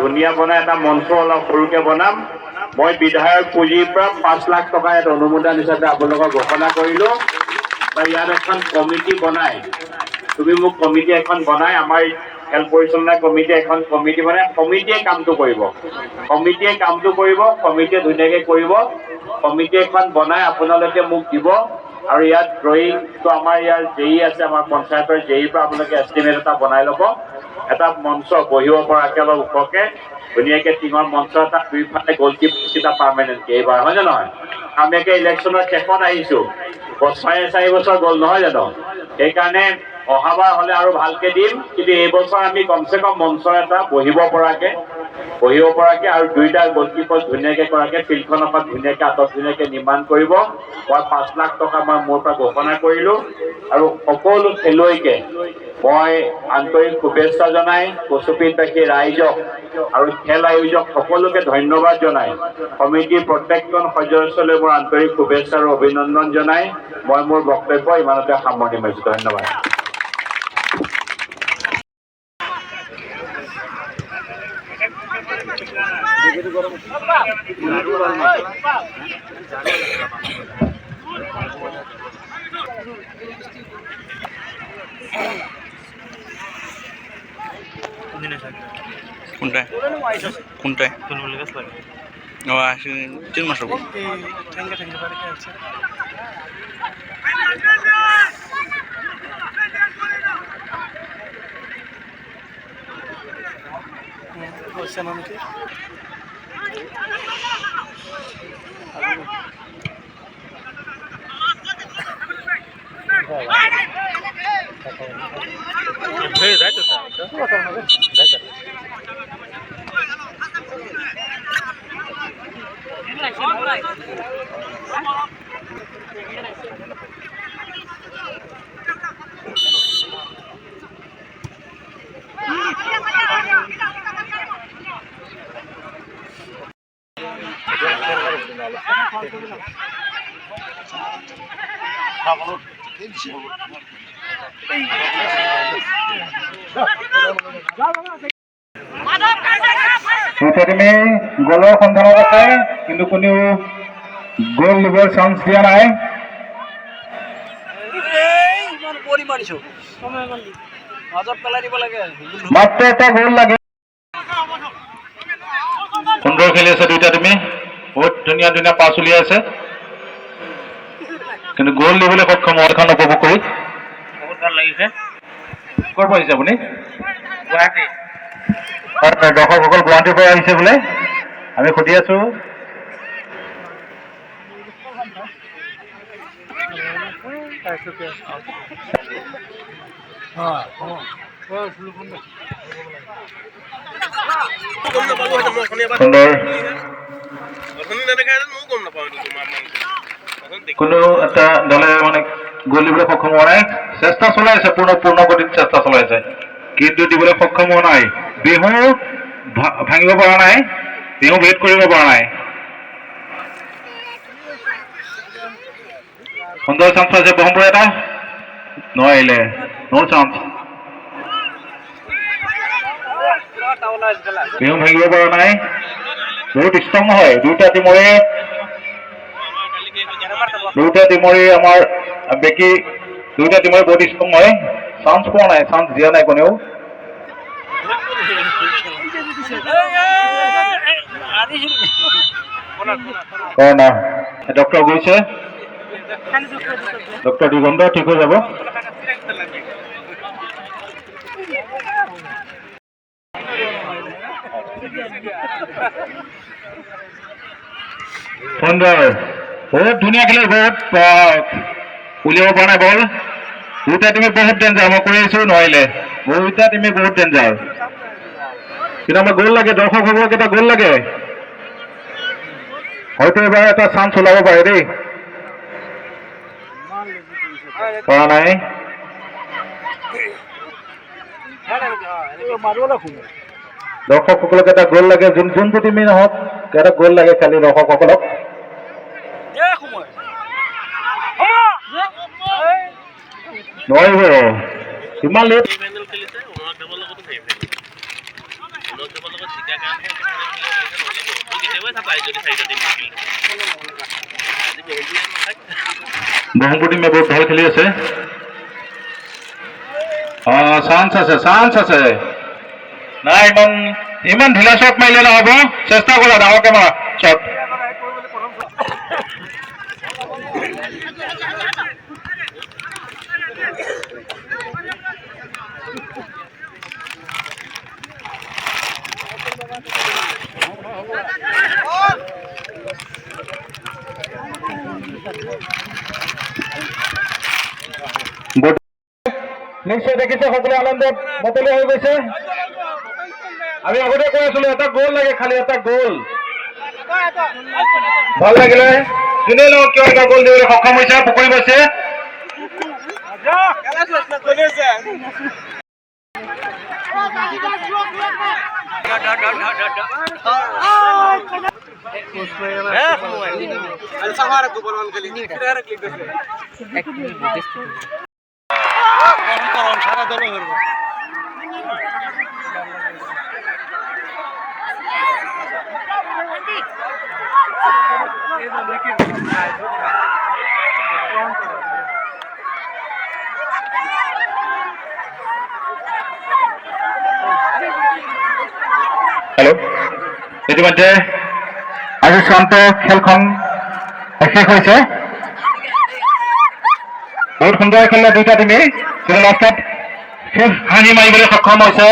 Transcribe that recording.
ধুনীয়া বনাই এটা মঞ্চ অলপ সৰুকে বনাম। মই বিধায়ক পুঁজিৰ পৰা 5 লাখ টকা এটা অনুমোদন হিচাপে আপোনালোকক ঘোষণা কৰিলো। ইয়াত এখন কমিটি বনাই, তুমি মোক কমিটি এখন বনাই, আমাৰ খেল পৰিচালনা কমিটি এখন কমিটি বনাই, কমিটিয়ে কামটো কৰিব, কমিটিয়ে ধুনীয়াকে কৰিব। কমিটি এখন বনাই আপোনালোকে মোক দিব। আৰু ইয়াত ড্ৰয়িংটো আমাৰ ইয়াৰ জেই আছে, আমাৰ পঞ্চায়তৰ জেইৰ পৰা আপোনালোকে এষ্টিমেট এটা বনাই ল'ব। এটা মঞ্চ বহিব পৰাকে অলপ ওখকে ধুনীয়াকে টিঙৰ মঞ্চ এটা, দুইফালে গলকিপাৰকেইটা পাৰ্মানেণ্টকে এইবাৰ, হয় নে নহয়? আমি একে ইলেকশ্যনৰ শেষত আহিছো, 4.5 বছৰ গ'ল নহয় জানো? সেইকাৰণে অহাবাৰ হ'লে আৰু ভালকে দিম, কিন্তু এইবছৰ আমি কমচে কম মঞ্চ এটা বহিব পৰাকে আৰু 2টা গলকিপাৰ ধুনীয়াকে কৰাকে ফিল্ডখন অকণ ধুনীয়াকে আটক ধুনীয়াকে নিৰ্মাণ কৰিব। মই 5 লাখ টকা মই মোৰ পৰা ঘোষণা কৰিলো। আৰু সকলো খেলুৱৈকে মই আন্তৰিক শুভেচ্ছা জনাই কচুপীঠবাসী ৰাইজক আৰু খেল আয়োজক সকলোকে ধন্যবাদ জনাই কমিটিৰ প্ৰত্যেকজন সদস্যলৈ মোৰ আন্তৰিক শুভেচ্ছা আৰু অভিনন্দন জনাই মই মোৰ বক্তব্য ইমানতে সামৰণি মাৰিছো। ধন্যবাদ। কোনটায় ও আসি 3 মাস হবো। তুমি গোলৰ সন্ধানত আছে, কিন্তু কোনেও গোল দিবৰ চান্স দিয়া নাই। মাত্ৰ এটা গোল লাগে। সুন্দৰ খেলি আছে 2টা টিমে, বহুত ধুনীয়া ধুনীয়া পাছ উলিয়াই আছে, কিন্তু গোল দিবলৈ সক্ষম হোৱা এখন উপভোগ কৰি বহুত ভাল লাগিছে। ক'ৰ পৰা আহিছে আপুনি? গুৱাহাটী। দৰ্শকসকল গুৱাহাটীৰ পৰা আহিছে বোলে, আমি সুধি আছো। সুন্দৰ কোনো এটা দলে মানে গোল দিবলৈ সক্ষম হোৱা নাই। চেষ্টা চলাই আছে, পূৰ্ণ গতিত চেষ্টা চলাই আছে, কিন্তু দিবলৈ সক্ষম হোৱা নাই। বিহু ভাঙিব পৰা নাই, বিহু ব্ৰেক কৰিব পৰা নাই। সুন্দৰ চান্স পাইছে ব্ৰহ্মপুৰ, এটা নোৱাৰিলে, নো চান্স। বিহু ভাঙিব পৰা নাই, বহুত ষ্ট্ৰং হয় 2টা টিমৰে। 2টা টিমৰে আমাৰ বেকি 2টা টিমৰে বহুত ষ্ট্ৰং হয়। চান্স পোৱা নাই, চান্স দিয়া নাই কোনেও। ডক্টৰ গৈছে, ডক্টৰ দিগন্ত ঠিক হৈ যাব। সুন্দৰ, বহুত ধুনীয়া খেলে, বহুত উলিয়াব পৰা নাই বল। 2টা টিমে বহুত ডেঞ্জাৰ, মই কৈ আছো নোৱাৰিলে। 2টা টিমে বহুত ডেঞ্জাৰ, কিন্তু আমাৰ গোল লাগে, দৰ্শকসকলক এটা গোল লাগে। হয়তো এবাৰ এটা চান্স ওলাব পাৰে দেই, পৰা নাই। দৰ্শকসকলক এটা গ'ল লাগে, যোনটো টিমেই নহওক এটা গ'ল লাগে খালি দৰ্শকসকলক। নোৱাৰিব ইমান লেট। ব্ৰহ্মপুৰ টিমে বহুত ভাল খেলি আছে। চান্স আছে। নাই ইমান ঢিলা শ্বট মাৰিলে নহ'ব, চেষ্টা কৰা ডাঙৰকে মাৰা শ্বট। নিশ্চয় দেখিছে সকলোৱে আনন্দত মতলীয়া হৈ গৈছে। আমি আগতে কৈ আছিলো এটা গ'ল লাগে, খালি এটা গ'ল। ভাল লাগিলে যোনে নহওক কিয় এটা গ'ল দিবলৈ সক্ষম হৈছে। পুখুৰী গৈছে হেল্ল', ইতিমধ্যে আজি চূড়ান্ত খেলখন শেষ হৈছে। বহুত সুন্দৰ খেলিলে দুইটা টিমেই, কিন্তু লাষ্টত শেষ হাঁহি মাৰিবলৈ সক্ষম হৈছে।